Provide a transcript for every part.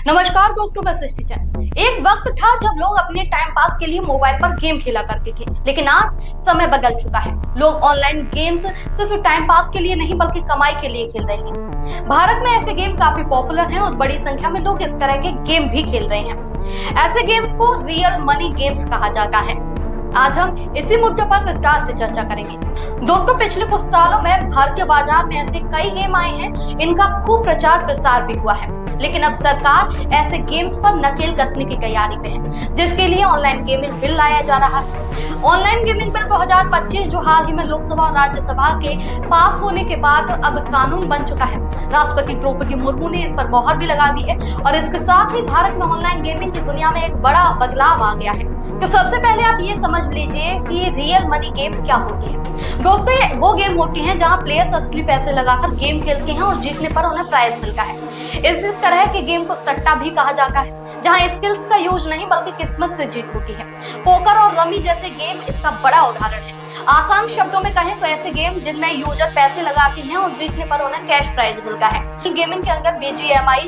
नमस्कार दोस्तों, मैं सृष्टि चैन। एक वक्त था जब लोग अपने टाइम पास के लिए मोबाइल पर गेम खेला करते थे, लेकिन आज समय बदल चुका है। लोग ऑनलाइन गेम्स सिर्फ टाइम पास के लिए नहीं बल्कि कमाई के लिए खेल रहे हैं। भारत में ऐसे गेम काफी पॉपुलर हैं और बड़ी संख्या में लोग इस तरह के गेम भी खेल रहे हैं। ऐसे गेम्स को रियल मनी गेम्स कहा जाता है। आज हम इसी मुद्दे पर विस्तार से चर्चा करेंगे। दोस्तों, पिछले कुछ सालों में भारतीय बाजार में ऐसे कई गेम आए हैं, इनका खूब प्रचार प्रसार भी हुआ है, लेकिन अब सरकार ऐसे गेम्स पर नकेल कसने की तैयारी में है, जिसके लिए ऑनलाइन गेमिंग बिल लाया जा रहा है। ऑनलाइन गेमिंग बिल 2025 जो हाल ही में लोकसभा और राज्यसभा के पास होने के बाद अब कानून बन चुका है। राष्ट्रपति द्रौपदी मुर्मू ने इस पर मोहर भी लगा दी है और इसके साथ ही भारत में ऑनलाइन गेमिंग की दुनिया में एक बड़ा बदलाव आ गया है। तो सबसे पहले आप ये समझ लीजिए कि ये रियल मनी गेम क्या होती है। दोस्तों, ये वो गेम होती हैं जहां प्लेयर्स असली पैसे लगाकर गेम खेलते हैं और जीतने पर उन्हें प्राइज मिलता है। इस तरह के गेम को सट्टा भी कहा जाता है, जहां स्किल्स का यूज नहीं बल्कि किस्मत से जीत होती है। पोकर और रमी जैसे गेम इसका बड़ा उदाहरण है। आसान शब्दों में कहें तो ऐसे गेम जिनमें यूजर पैसे लगाते हैं और जीतने पर उन्हें कैश प्राइज मिलता है। गेमिंग के अंदर BGMI,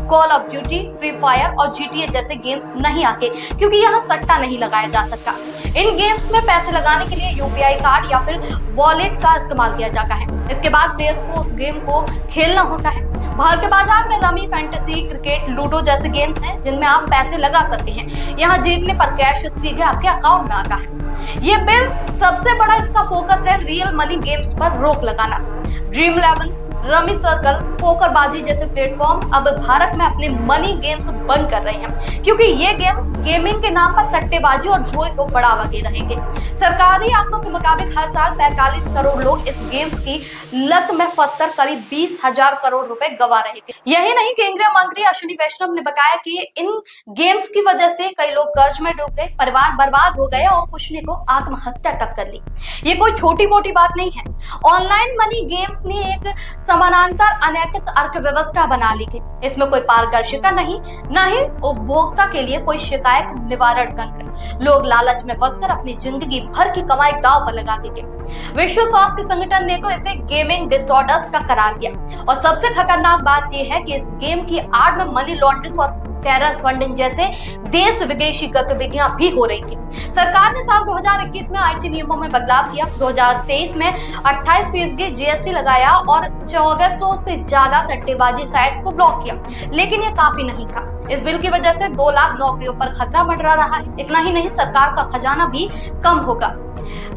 call of duty, free fire और GTA जैसे गेम्स नहीं आते, क्योंकि यहाँ सट्टा नहीं लगाया जा सकता। इन गेम्स में पैसे लगाने के लिए UPI कार्ड या फिर वॉलेट का इस्तेमाल किया जाता है। इसके बाद प्लेयर्स को उस गेम को खेलना होता है। भारतीय बाजार में रमी, फैंटेसी, क्रिकेट, लूडो जैसे गेम्स हैं जिनमें आप पैसे लगा सकते हैं। यहाँ जीतने पर कैश सीधे आपके अकाउंट में आता है। ये बिल सबसे बड़ा इसका फोकस है रियल मनी गेम्स पर रोक लगाना। ड्रीम 11, रमी सर्कल, पोकरबाजी जैसे प्लेटफॉर्म अब भारत में अपने मनी गेम्स बंद कर रहे हैं, क्योंकि ये गेम गेमिंग के नाम पर सट्टेबाजी और जुए को बढ़ावा दे रहेंगे। सरकारी आंकड़ों के मुताबिक हर साल 45 करोड़ लोग इस गेम्स की लत में फंसकर करीब 20,000 करोड़ रुपए गंवा रहे थे। यही नहीं, केंद्रीय मंत्री अश्विनी वैष्णव ने बताया कि इन गेम्स की वजह से कई लोग कर्ज में डूब गए, परिवार बर्बाद हो गए और कुछ ने को आत्महत्या तक कर ली। ये कोई छोटी मोटी बात नहीं है। ऑनलाइन मनी गेम्स ने एक समानांतर अनैतिक अर्थव्यवस्था बना ली थी। इसमें कोई पारदर्शिता नहीं, न ही उपभोक्ता के लिए कोई शिकायत निवारण तंत्र। लोग लालच में फंसकर अपनी जिंदगी भर की कमाई दांव पर लगा देंगे। विश्व स्वास्थ्य संगठन ने तो इसे गेमिंग डिसऑर्डर्स का करार दिया। और सबसे खतरनाक बात यह है कि इस गेम की आड़ में मनी लॉन्ड्रिंग और टेरर फंडिंग जैसे देश विदेशी गतिविधियां भी हो रही थी। सरकार ने साल 2021 में IT नियमों में बदलाव किया। 2023 में 28% GST लगाया और 1400 से ज्यादा सट्टेबाजी साइट्स को ब्लॉक किया, लेकिन ये काफी नहीं था। इस बिल की वजह से 2 लाख नौकरियों पर खतरा मंडरा रहा है। इतना ही नहीं, सरकार का खजाना भी कम होगा।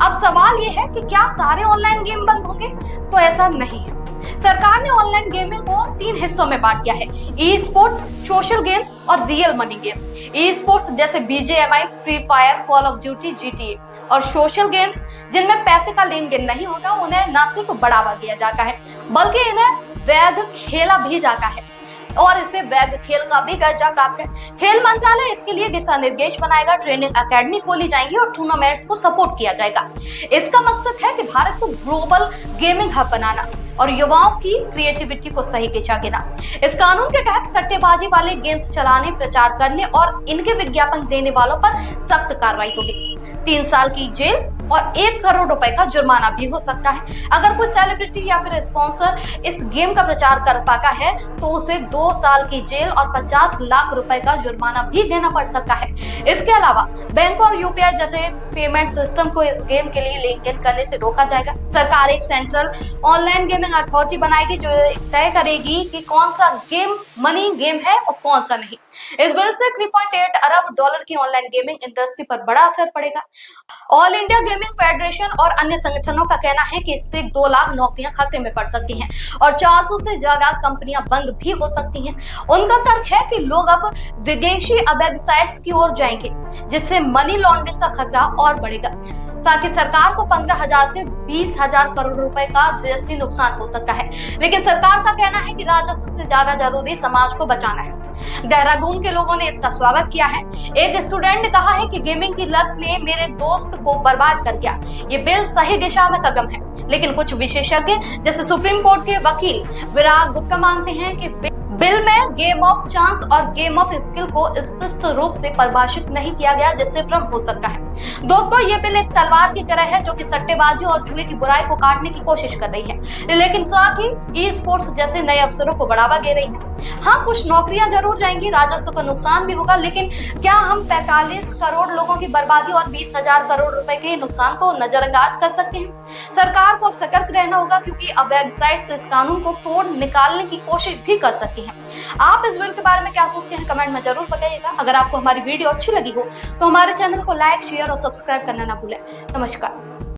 अब सवाल ये है कि क्या सारे ऑनलाइन गेम बंद होंगे? तो ऐसा नहीं है। सरकार ने ऑनलाइन गेमिंग को 3 हिस्सों में बांट दिया है: ई स्पोर्ट्स, सोशल गेम्स और real money games. E sports जैसे BGMI, free fire, call of duty, GTA, और सोशल गेम्स जिनमें पैसे का लेन देन नहीं होता, उन्हें न सिर्फ बढ़ावा दिया जाता है बल्कि इन्हें वैध खेला भी जाता है और इसे वैध खेल का भी दर्जा प्राप्त है। खेल मंत्रालय इसके लिए दिशा निर्देश बनाएगा, ट्रेनिंग अकेडमी खोली जाएंगी और टूर्नामेंट्स को सपोर्ट किया जाएगा। इसका मकसद है कि भारत को ग्लोबल गेमिंग हब बनाना और युवाओं की क्रिएटिविटी को सही दिशा देना। इस कानून के तहत सट्टेबाजी वाले गेम्स चलाने, प्रचार करने और इनके विज्ञापन देने वालों पर सख्त कार्रवाई होगी। 3 साल की जेल और 1 करोड़ रुपए का जुर्माना भी हो सकता है। अगर कोई सेलिब्रिटी या फिर स्पॉन्सर इस गेम का प्रचार कर पाता है तो उसे 2 साल की जेल और 50 लाख रुपए का जुर्माना भी देना पड़ सकता है। इसके अलावा बैंक और UPI जैसे पेमेंट सिस्टम को इस गेम के लिए लेन देन करने से रोका जाएगा। सरकार एक सेंट्रल ऑनलाइन गेमिंग अथॉरिटी बनाएगी जो तय करेगी कि कौन सा गेम मनी गेम है और कौन सा नहीं। इस बिल से 3.8 अरब डॉलर की ऑनलाइन गेमिंग इंडस्ट्री पर बड़ा असर पड़ेगा। ऑल इंडिया गेमिंग फेडरेशन और अन्य संगठनों का कहना है कि इससे 2 लाख नौकरियां खतरे में पड़ सकती हैं और 400 से ज्यादा कंपनियां बंद भी हो सकती हैं। उनका तर्क है कि लोग अब विदेशी अवैध साइट्स की ओर जाएंगे, जिससे मनी लॉन्ड्रिंग का खतरा और बढ़ेगा। साथ ही सरकार को 15,000 से 20,000 करोड़ रुपए का GST नुकसान हो सकता है, लेकिन सरकार का कहना है कि राजस्व से ज्यादा जरूरी समाज को बचाना है। देहरादून के लोगों ने इसका स्वागत किया है। एक स्टूडेंट ने कहा है कि गेमिंग की लत ने मेरे दोस्त को बर्बाद कर दिया। ये बिल सही दिशा में कदम है, लेकिन कुछ विशेषज्ञ जैसे सुप्रीम कोर्ट के वकील विराग गुप्ता मानते हैं कि बिल में गेम ऑफ चांस और गेम ऑफ स्किल को स्पष्ट रूप से परिभाषित नहीं किया गया, जिससे भ्रम हो सकता है। दोस्तों, ये बिल एक तलवार की तरह है जो कि सट्टेबाजी और जुए की बुराई को काटने की कोशिश कर रही है, लेकिन साथ ही ई स्पोर्ट्स जैसे नए अवसरों को बढ़ावा दे रही है। हाँ, कुछ नौकरियां जरूर जाएंगी, राजस्व का नुकसान भी होगा, लेकिन क्या हम 45 करोड़ लोगों की बर्बादी और 20,000 करोड़ रुपए के नुकसान को नजरअंदाज कर सकते हैं? सरकार को अब सतर्क रहना होगा, क्योंकि अब वेबसाइट इस कानून को तोड़ निकालने की कोशिश भी कर सकती हैं। आप इस बिल के बारे में क्या सोचते हैं, कमेंट में जरूर बताइएगा। अगर आपको हमारी वीडियो अच्छी लगी हो तो हमारे चैनल को लाइक, शेयर और सब्सक्राइब करना ना भूलें। नमस्कार।